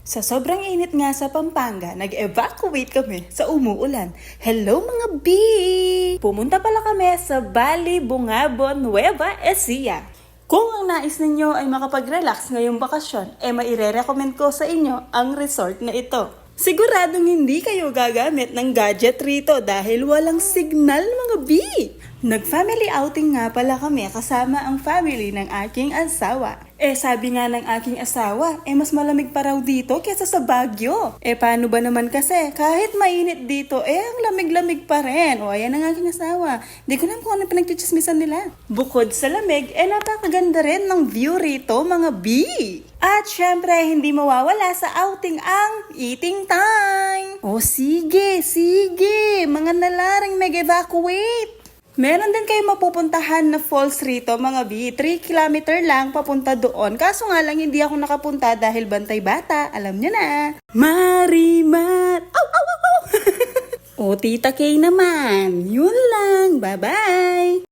Sa sobrang init nga sa Pampanga, nag-evacuate kami sa umuulan. Hello mga B! Pumunta pala kami sa Bali, Bungabon, Nueva Ecija. Kung ang nais ninyo ay makapag-relax ngayong bakasyon, maire-recommend ko sa inyo ang resort na ito. Siguradong hindi kayo gagamit ng gadget rito dahil walang signal mga B! Nag-family outing nga pala kami kasama ang family ng aking asawa. Sabi nga ng aking asawa, mas malamig pa raw dito kesa sa Baguio. Paano ba naman kasi? Kahit mainit dito, ang lamig-lamig pa rin. Ayan ang aking asawa. Di ko alam kung ano pinagchichismisan nila. Bukod sa lamig, napakaganda rin ng view rito, mga B. At syempre, hindi mawawala sa outing ang eating time. Sige, mga nalaring mag-evacuate. Meron din kayo mapupuntahan na falls rito mga B. 3 kilometer lang papunta doon. Kaso nga lang hindi ako nakapunta dahil bantay bata. Alam nyo na. Marimar! Aw, aw, aw, aw! O Tita Kay naman. Yun lang. Bye-bye!